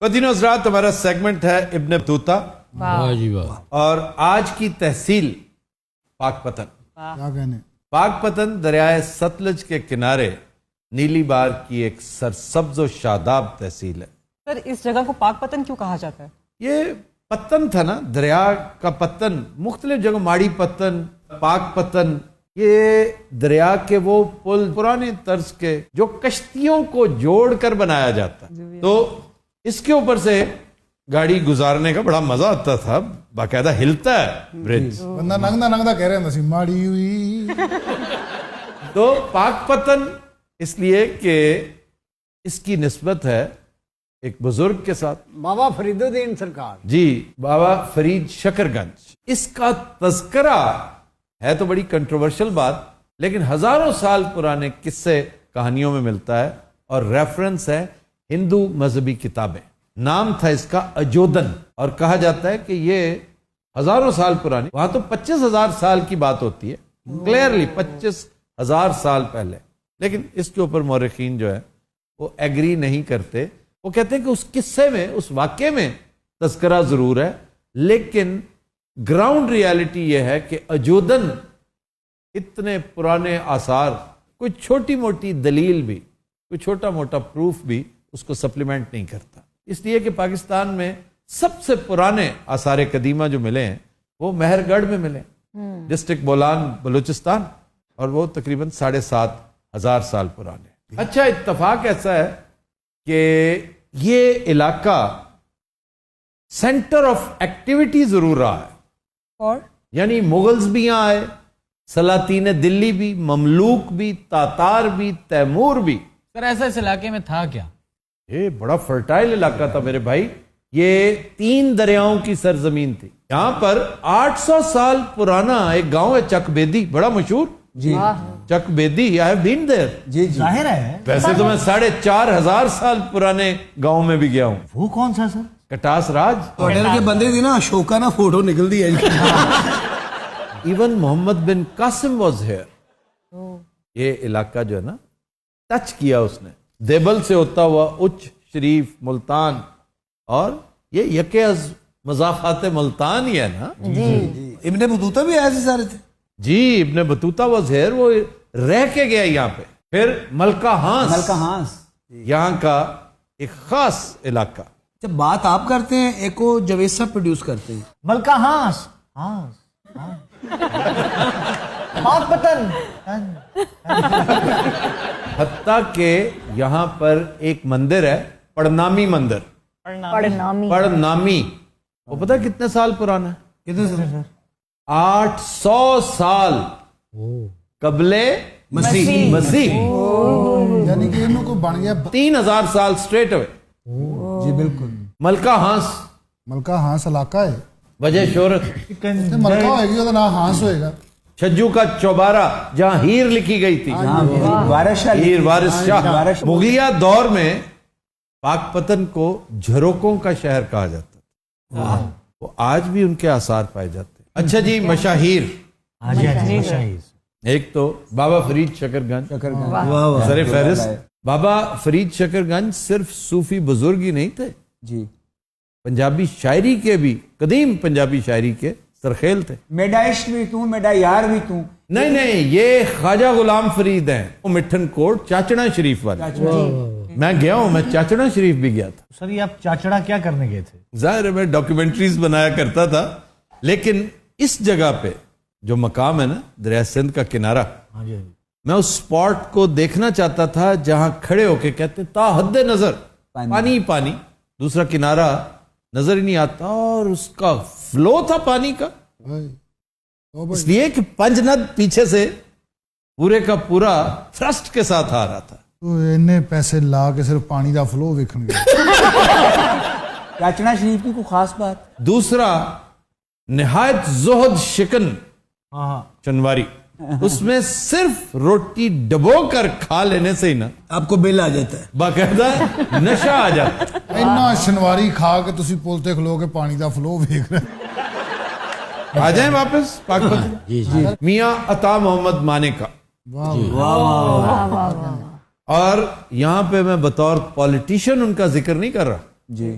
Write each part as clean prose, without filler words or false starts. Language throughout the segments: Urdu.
بدینو حضرات ہمارا سیگمنٹ ہے ابن بطوطہ اور آج کی تحصیل پاک پتن. کیا کہنے پاک پتن دریائے ستلج کے کنارے نیلی بار کی ایک سرسبز و شاداب تحصیل ہے. سر اس جگہ کو پاک پتن کیوں کہا جاتا ہے؟ یہ پتن تھا نا، دریا کا پتن، مختلف جگہ ماڑی پتن، پاک پتن، یہ دریا کے وہ پل پرانے طرز کے جو کشتیوں کو جوڑ کر بنایا جاتا ہے، تو اس کے اوپر سے گاڑی گزارنے کا بڑا مزہ آتا تھا، باقاعدہ ہلتا ہے برج. بندہ ننگدا ننگدا کہہ رہے ہیں ماڑی ہوئی. تو پاک پتن اس لیے کہ اس کی نسبت ہے ایک بزرگ کے ساتھ، بابا فرید الدین سرکار. جی بابا فرید شکر گنج. اس کا تذکرہ ہے تو بڑی کنٹروورشل بات، لیکن ہزاروں سال پرانے قصے کہانیوں میں ملتا ہے اور ریفرنس ہے ہندو مذہبی کتابیں. نام تھا اس کا اجودن، اور کہا جاتا ہے کہ یہ ہزاروں سال پرانی، وہاں تو 25,000 سال کی بات ہوتی ہے، کلیئرلی 25,000 سال پہلے. لیکن اس کے اوپر مورخین جو ہے وہ ایگری نہیں کرتے. وہ کہتے ہیں کہ اس قصے میں، اس واقعے میں تذکرہ ضرور ہے، لیکن گراؤنڈ ریالٹی یہ ہے کہ اجودن اتنے پرانے آثار، کوئی چھوٹی موٹی دلیل بھی، کوئی چھوٹا موٹا پروف بھی اس کو سپلیمنٹ نہیں کرتا. اس لیے کہ پاکستان میں سب سے پرانے آثار قدیمہ جو ملے ہیں وہ مہر گڑھ میں ملے، ڈسٹرکٹ بولان بلوچستان، اور وہ تقریباً 7,500 سال پرانے. اچھا، اتفاق ایسا ہے کہ یہ علاقہ سینٹر آف ایکٹیویٹی ضرور رہا ہے، اور یعنی مغلز بھی یہاں آئے، سلاطین دلی بھی، مملوک بھی، تاتار بھی، تیمور بھی. سر ایسا اس علاقے میں تھا کیا؟ یہ بڑا فرٹائل علاقہ تھا میرے بھائی. یہ 3 دریاؤں کی سرزمین تھی. یہاں پر 800 سال پرانا ایک گاؤں ہے چک بیدی، بڑا مشہور. جی چک بیدی، I have been there. جی جی ظاہر ہے. ویسے تو میں 4,500 سال پرانے گاؤں میں بھی گیا ہوں. وہ کون سا سر؟ کٹاس راج. ہوٹل کے بندے دی نا اشوکا نا فوٹو نکل دی ہے. Even Muhammad bin Qasim was here. یہ علاقہ جو ہے نا ٹچ کیا اس نے، دیبل سے ہوتا ہوا اچ شریف ملتان، اور یہ یکے از مضافات ملتان ہی ہے نا. جی ابن بطوطہ بھی ایسے سارے تھے. جی ابن بطوطہ واز ہیئر، وہ رہ کے گیا یہاں پہ. پھر ملکہ ہانس، ملکہ ہانس یہاں کا ایک خاص علاقہ. جب بات آپ کرتے ہیں ایک وہ جوید صاحب پروڈیوس کرتے ہیں. ملکہ ہانس پاک پتن. حتیٰ کہ یہاں پر ایک مندر ہے، پڑنامی مندر، پڑنامی. وہ پتہ ہے کتنے سال پرانا ہے؟ کتنے سر؟ 800 سال قبل مسیح. یعنی کہ انہوں کو بن گیا 3,000 سال سٹریٹ ہوئے. جی بالکل. ملکہ ہانس ملکہ ہانس علاقہ ہے. وجہ شہرت تے ملکہ ہوئے گی وہ نام ہانس ہوئے گا. چھجو کا چوبارہ جہاں ہیر لکھی گئی تھی، ہیر وارث شاہ. مغلیہ دور میں پاک پتن کو جھروکوں کا شہر کہا جاتا ہے. وہ آج بھی ان کے آثار پائے جاتے ہیں. اچھا جی، مشاہیر. ایک تو بابا فرید شکر گنج سر فہرست. بابا فرید شکر گنج صرف صوفی بزرگ ہی نہیں تھے، جی پنجابی شاعری کے بھی، قدیم پنجابی شاعری کے سرخیل تھے. میڈا عشق بھی تو، میڈا یار بھی تو. نہیں، یہ خواجہ غلام فرید ہیں، وہ مٹھن کوٹ چاچڑا شریف والے. میں گیا ہوں، میں چاچڑا شریف بھی گیا تھا. سر یہ آپ چاچڑا کیا کرنے گئے تھے؟ ظاہر ہے میں ڈاکیومنٹریز بنایا کرتا تھا، لیکن اس جگہ پہ جو مقام ہے نا دریا سندھ کا کنارہ، میں اس سپاٹ کو دیکھنا چاہتا تھا جہاں کھڑے ہو کے کہتے تا حد نظر پانی ہی پانی، دوسرا کنارہ نظر ہی نہیں آتا، اور اس کا فلو تھا پانی کا، اس لیے کہ پنج ند پیچھے سے پورے کا پورا تھرسٹ کے ساتھ آ رہا تھا. تو انہیں پیسے لا کے صرف پانی دا فلو ویکھن گے. چاچڑا شریف کی کوئی خاص بات؟ دوسرا نہایت زہد شکن چنواری، اس میں صرف روٹی ڈبو کر کھا لینے سے ہی نا آپ کو بل آ جاتا ہے، باقاعدہ نشہ آ جاتا ہے. اینا شنواری کھا کے تسی پولتے کھلو کے پانی دا فلو ویکھ رہے. آ جائیں واپس پاک پتن. میاں عطا محمد مانے کا. اور یہاں پہ میں بطور پولیٹیشین ان کا ذکر نہیں کر رہا، جی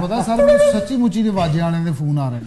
ਪਤਾ ਸਰ ਮੈਨੂੰ ਸੱਚੀ ਮੁੱਚੀ ਦੇ ਵਾਜੇ ਵਾਲਿਆਂ ਦੇ ਫੋਨ ਆ ਰਹੇ ਨੇ.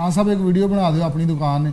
ਹਾਂ ਸਾਹਿਬ ਇੱਕ ਵੀਡੀਓ ਬਣਾ ਦਿਓ ਆਪਣੀ ਦੁਕਾਨ ਨੇ.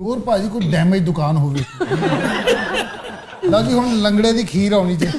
ਹੋਰ ਭਾਜੀ ਕੋਈ ਡੈਮੇਜ ਦੁਕਾਨ ਹੋਵੇ. ਲਓ ਜੀ ਹੁਣ ਲੰਗੜੇ ਦੀ ਖੀਰ ਆਉਣੀ ਚਾਹੀਦੀ.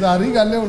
ਜ਼ਾਰੀ ਗੱਲ ਹੈ ਹੁਣ.